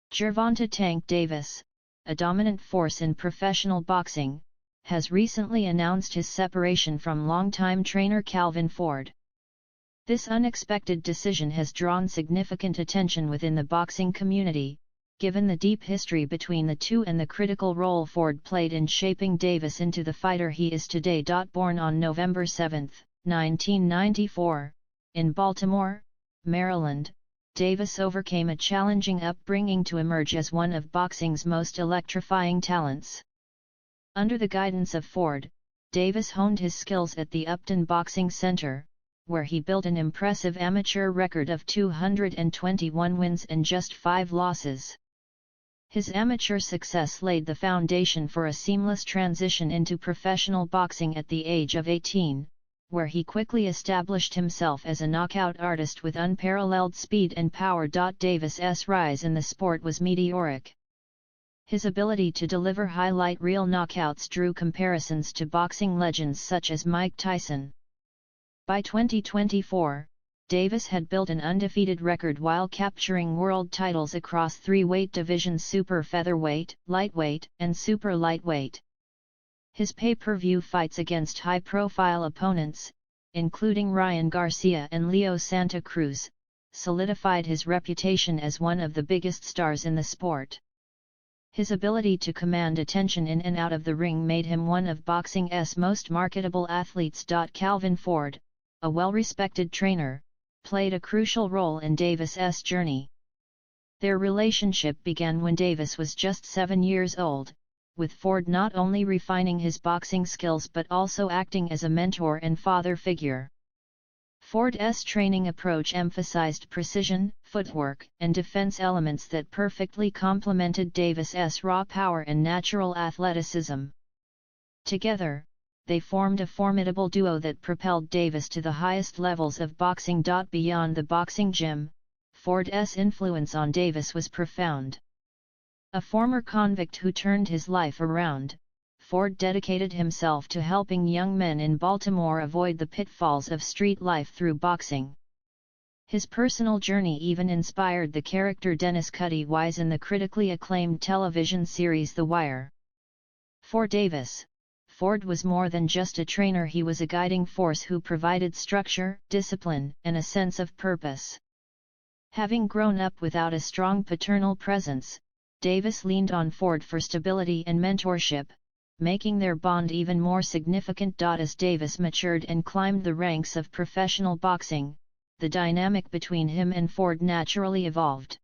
Gervonta Tank Davis, a dominant force in professional boxing, has recently announced his separation from longtime trainer Calvin Ford. This unexpected decision has drawn significant attention within the boxing community, given the deep history between the two and the critical role Ford played in shaping Davis into the fighter he is today. Born on November 7, 1994, in Baltimore, Maryland, Davis overcame a challenging upbringing to emerge as one of boxing's most electrifying talents. Under the guidance of Ford, Davis honed his skills at the Upton Boxing Center, where he built an impressive amateur record of 221 wins and just 5 losses. His amateur success laid the foundation for a seamless transition into professional boxing at the age of 18, where he quickly established himself as a knockout artist with unparalleled speed and power. Davis's rise in the sport was meteoric. His ability to deliver highlight reel knockouts drew comparisons to boxing legends such as Mike Tyson. By 2024, Davis had built an undefeated record while capturing world titles across 3 weight divisions: super featherweight, lightweight, and super lightweight. His pay-per-view fights against high-profile opponents, including Ryan Garcia and Leo Santa Cruz, solidified his reputation as one of the biggest stars in the sport. His ability to command attention in and out of the ring made him one of boxing's most marketable athletes. Calvin Ford, a well-respected trainer, played a crucial role in Davis's journey. Their relationship began when Davis was just 7 years old, with Ford not only refining his boxing skills but also acting as a mentor and father figure. Ford's training approach emphasized precision, footwork, and defense elements that perfectly complemented Davis's raw power and natural athleticism. Together, they formed a formidable duo that propelled Davis to the highest levels of boxing. Beyond the boxing gym, Ford's influence on Davis was profound. A former convict who turned his life around, Ford dedicated himself to helping young men in Baltimore avoid the pitfalls of street life through boxing. His personal journey even inspired the character Dennis Cuddy Wise in the critically acclaimed television series The Wire. For Davis, Ford was more than just a trainer. He was a guiding force who provided structure, discipline, and a sense of purpose. Having grown up without a strong paternal presence, Davis leaned on Ford for stability and mentorship, making their bond even more significant. As Davis matured and climbed the ranks of professional boxing, the dynamic between him and Ford naturally evolved.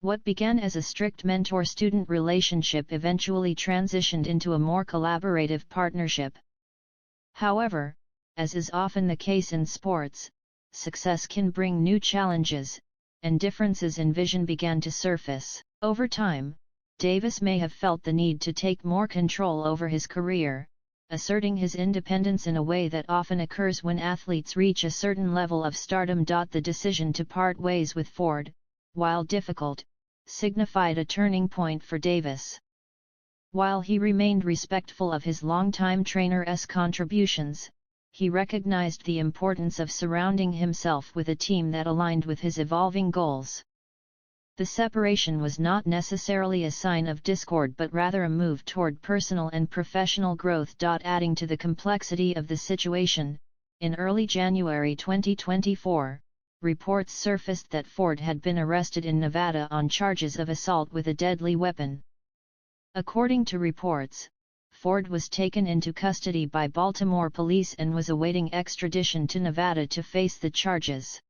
What began as a strict mentor-student relationship eventually transitioned into a more collaborative partnership. However, as is often the case in sports, success can bring new challenges, and differences in vision began to surface. Over time, Davis may have felt the need to take more control over his career, asserting his independence in a way that often occurs when athletes reach a certain level of stardom. The decision to part ways with Ford, while difficult, signified a turning point for Davis. While he remained respectful of his longtime trainer's contributions, he recognized the importance of surrounding himself with a team that aligned with his evolving goals. The separation was not necessarily a sign of discord but rather a move toward personal and professional growth. Adding to the complexity of the situation, in early January 2024, reports surfaced that Ford had been arrested in Nevada on charges of assault with a deadly weapon. According to reports, Ford was taken into custody by Baltimore police and was awaiting extradition to Nevada to face the charges.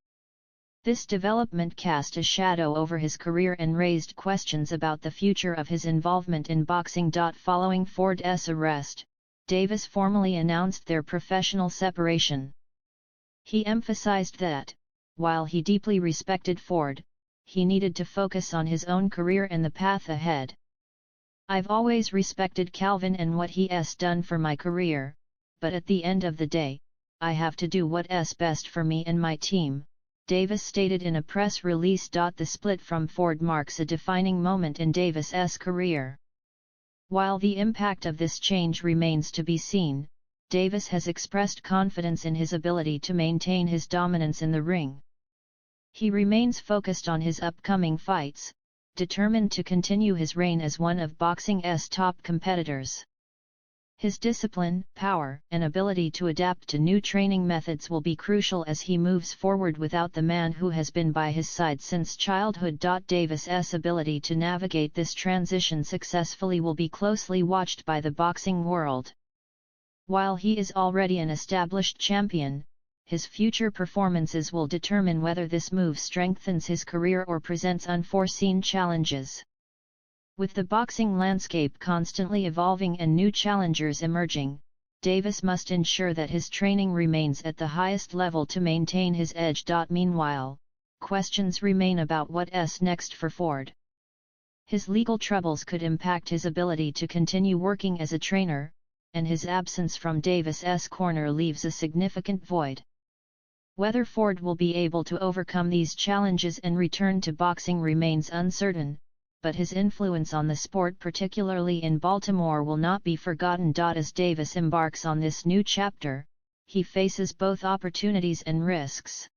This development cast a shadow over his career and raised questions about the future of his involvement in boxing. Following Ford's arrest, Davis formally announced their professional separation. He emphasized that, while he deeply respected Ford, he needed to focus on his own career and the path ahead. "I've always respected Calvin and what he's done for my career, but at the end of the day, I have to do what's best for me and my team," Davis stated in a press release. The split from Ford marks a defining moment in Davis's career. While the impact of this change remains to be seen, Davis has expressed confidence in his ability to maintain his dominance in the ring. He remains focused on his upcoming fights, determined to continue his reign as one of boxing's top competitors. His discipline, power, and ability to adapt to new training methods will be crucial as he moves forward without the man who has been by his side since childhood. Davis's ability to navigate this transition successfully will be closely watched by the boxing world. While he is already an established champion, his future performances will determine whether this move strengthens his career or presents unforeseen challenges. With the boxing landscape constantly evolving and new challengers emerging, Davis must ensure that his training remains at the highest level to maintain his edge. Meanwhile, questions remain about what's next for Ford. His legal troubles could impact his ability to continue working as a trainer, and his absence from Davis's corner leaves a significant void. Whether Ford will be able to overcome these challenges and return to boxing remains uncertain, but his influence on the sport, particularly in Baltimore, will not be forgotten. As Davis embarks on this new chapter, he faces both opportunities and risks.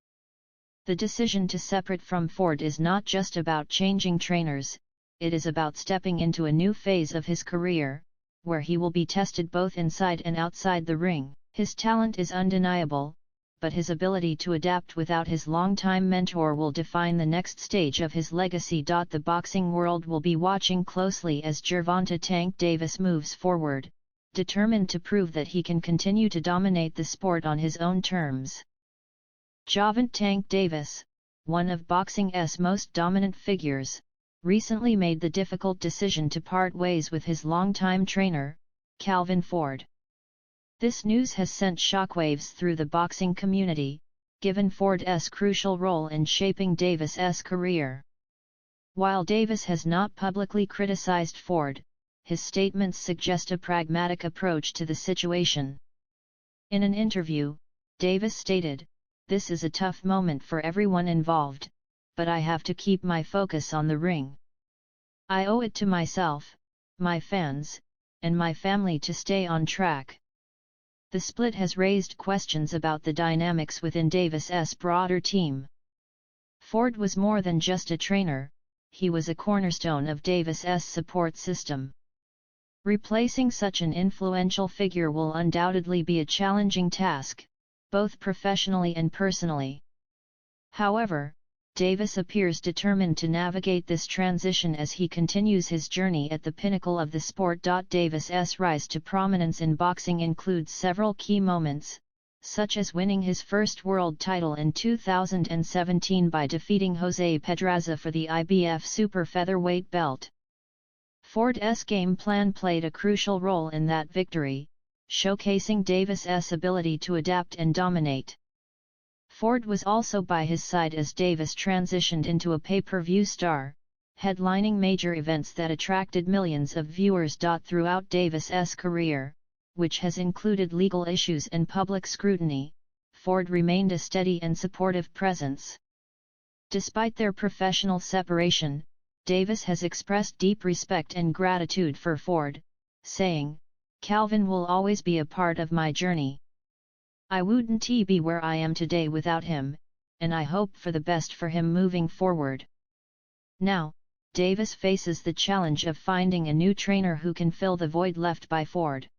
The decision to separate from Ford is not just about changing trainers, it is about stepping into a new phase of his career, where he will be tested both inside and outside the ring. His talent is undeniable, but his ability to adapt without his longtime mentor will define the next stage of his legacy. The boxing world will be watching closely as Gervonta Tank Davis moves forward, determined to prove that he can continue to dominate the sport on his own terms. Gervonta Tank Davis, one of boxing's most dominant figures, recently made the difficult decision to part ways with his longtime trainer, Calvin Ford. This news has sent shockwaves through the boxing community, given Ford's crucial role in shaping Davis's career. While Davis has not publicly criticized Ford, his statements suggest a pragmatic approach to the situation. In an interview, Davis stated, "This is a tough moment for everyone involved, but I have to keep my focus on the ring. I owe it to myself, my fans, and my family to stay on track." The split has raised questions about the dynamics within Davis's broader team. Ford was more than just a trainer, he was a cornerstone of Davis's support system. Replacing such an influential figure will undoubtedly be a challenging task, both professionally and personally. However, Davis appears determined to navigate this transition as he continues his journey at the pinnacle of the sport. Davis's rise to prominence in boxing includes several key moments, such as winning his first world title in 2017 by defeating Jose Pedraza for the IBF super featherweight belt. Ford's game plan played a crucial role in that victory, showcasing Davis's ability to adapt and dominate. Ford was also by his side as Davis transitioned into a pay-per-view star, headlining major events that attracted millions of viewers. Throughout Davis's career, which has included legal issues and public scrutiny, Ford remained a steady and supportive presence. Despite their professional separation, Davis has expressed deep respect and gratitude for Ford, saying, "Calvin will always be a part of my journey. I wouldn't be where I am today without him, and I hope for the best for him moving forward." Now, Davis faces the challenge of finding a new trainer who can fill the void left by Ford.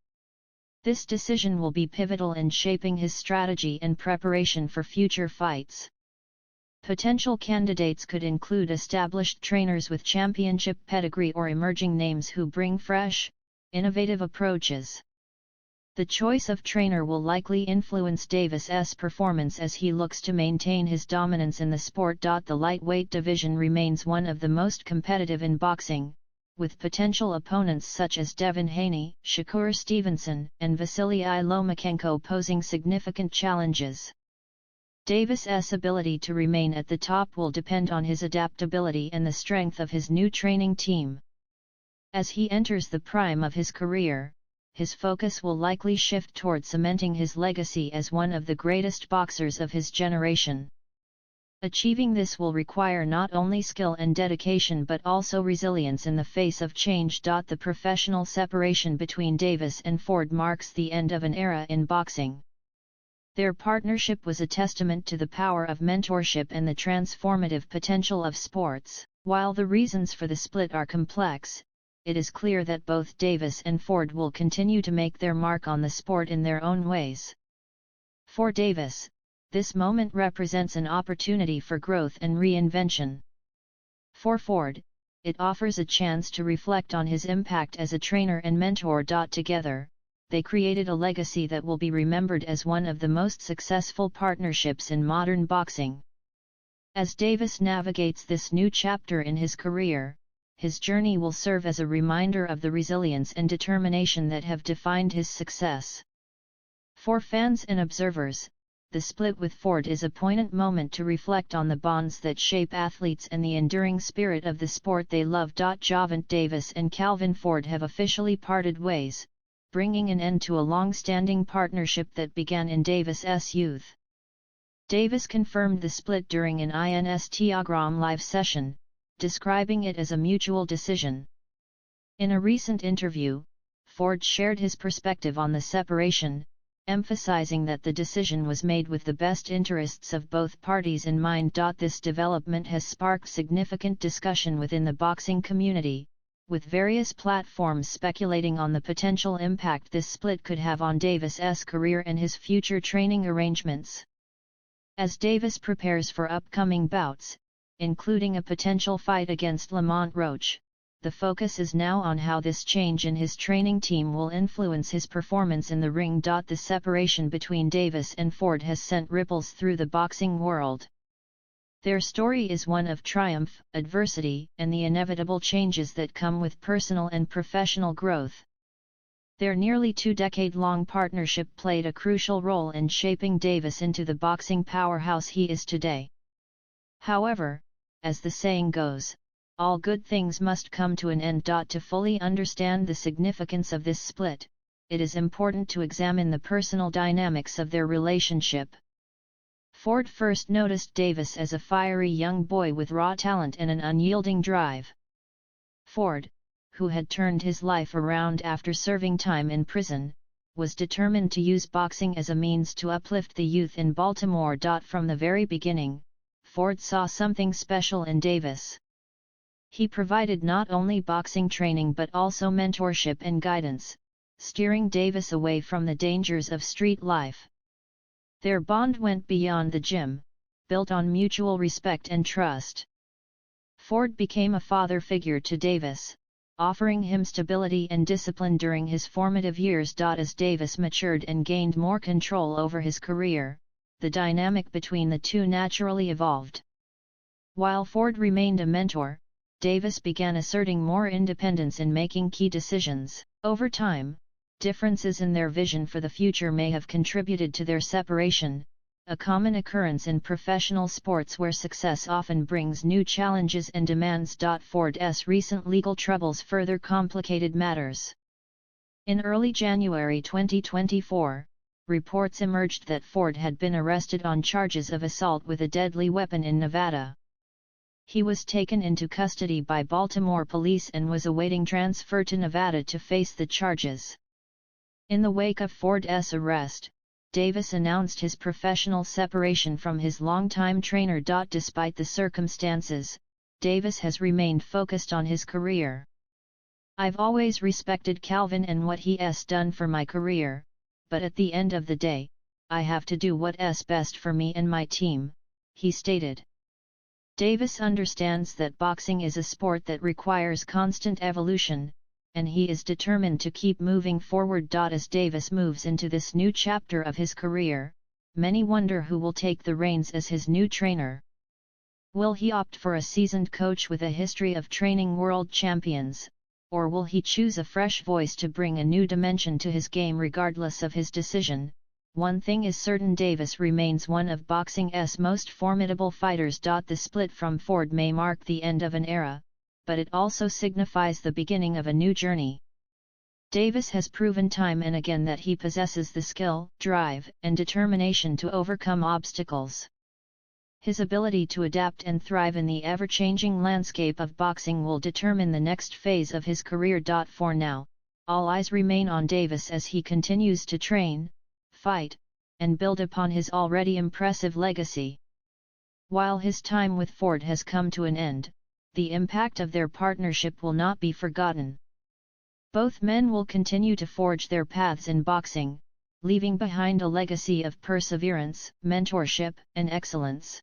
This decision will be pivotal in shaping his strategy and preparation for future fights. Potential candidates could include established trainers with championship pedigree or emerging names who bring fresh, innovative approaches. The choice of trainer will likely influence Davis's performance as he looks to maintain his dominance in the sport. The lightweight division remains one of the most competitive in boxing, with potential opponents such as Devin Haney, Shakur Stevenson, and Vasily Lomachenko posing significant challenges. Davis's ability to remain at the top will depend on his adaptability and the strength of his new training team. As he enters the prime of his career, his focus will likely shift toward cementing his legacy as one of the greatest boxers of his generation. Achieving this will require not only skill and dedication but also resilience in the face of change. The professional separation between Davis and Ford marks the end of an era in boxing. Their partnership was a testament to the power of mentorship and the transformative potential of sports. While the reasons for the split are complex, it is clear that both Davis and Ford will continue to make their mark on the sport in their own ways. For Davis, this moment represents an opportunity for growth and reinvention. For Ford, it offers a chance to reflect on his impact as a trainer and mentor. Together, they created a legacy that will be remembered as one of the most successful partnerships in modern boxing. As Davis navigates this new chapter in his career, his journey will serve as a reminder of the resilience and determination that have defined his success. For fans and observers, the split with Ford is a poignant moment to reflect on the bonds that shape athletes and the enduring spirit of the sport they love. Gervonta Davis and Calvin Ford have officially parted ways, bringing an end to a long-standing partnership that began in Davis's youth. Davis confirmed the split during an Instagram live session, describing it as a mutual decision. In a recent interview, Ford shared his perspective on the separation, emphasizing that the decision was made with the best interests of both parties in mind. This development has sparked significant discussion within the boxing community, with various platforms speculating on the potential impact this split could have on Davis's career and his future training arrangements. As Davis prepares for upcoming bouts, including a potential fight against Lamont Roach, the focus is now on how this change in his training team will influence his performance in the ring. The separation between Davis and Ford has sent ripples through the boxing world. Their story is one of triumph, adversity, and the inevitable changes that come with personal and professional growth. Their nearly two-decade-long partnership played a crucial role in shaping Davis into the boxing powerhouse he is today. However, as the saying goes, all good things must come to an end. To fully understand the significance of this split, it is important to examine the personal dynamics of their relationship. Ford first noticed Davis as a fiery young boy with raw talent and an unyielding drive. Ford, who had turned his life around after serving time in prison, was determined to use boxing as a means to uplift the youth in Baltimore. From the very beginning, Ford saw something special in Davis. He provided not only boxing training but also mentorship and guidance, steering Davis away from the dangers of street life. Their bond went beyond the gym, built on mutual respect and trust. Ford became a father figure to Davis, offering him stability and discipline during his formative years. As Davis matured and gained more control over his career, the dynamic between the two naturally evolved. While Ford remained a mentor, Davis began asserting more independence in making key decisions. Over time, differences in their vision for the future may have contributed to their separation, a common occurrence in professional sports where success often brings new challenges and demands. Ford's recent legal troubles further complicated matters. In early January 2024, reports emerged that Ford had been arrested on charges of assault with a deadly weapon in Nevada. He was taken into custody by Baltimore police and was awaiting transfer to Nevada to face the charges. In the wake of Ford's arrest, Davis announced his professional separation from his longtime trainer. Despite the circumstances, Davis has remained focused on his career. "I've always respected Calvin and what he's done for my career, but at the end of the day, I have to do what's best for me and my team," he stated. Davis understands that boxing is a sport that requires constant evolution, and he is determined to keep moving forward. As Davis moves into this new chapter of his career, many wonder who will take the reins as his new trainer. Will he opt for a seasoned coach with a history of training world champions, or will he choose a fresh voice to bring a new dimension to his game? Regardless of his decision, one thing is certain: Davis remains one of boxing's most formidable fighters. The split from Ford may mark the end of an era, but it also signifies the beginning of a new journey. Davis has proven time and again that he possesses the skill, drive, and determination to overcome obstacles. His ability to adapt and thrive in the ever-changing landscape of boxing will determine the next phase of his career. For now, all eyes remain on Davis as he continues to train, fight, and build upon his already impressive legacy. While his time with Ford has come to an end, the impact of their partnership will not be forgotten. Both men will continue to forge their paths in boxing, leaving behind a legacy of perseverance, mentorship, and excellence.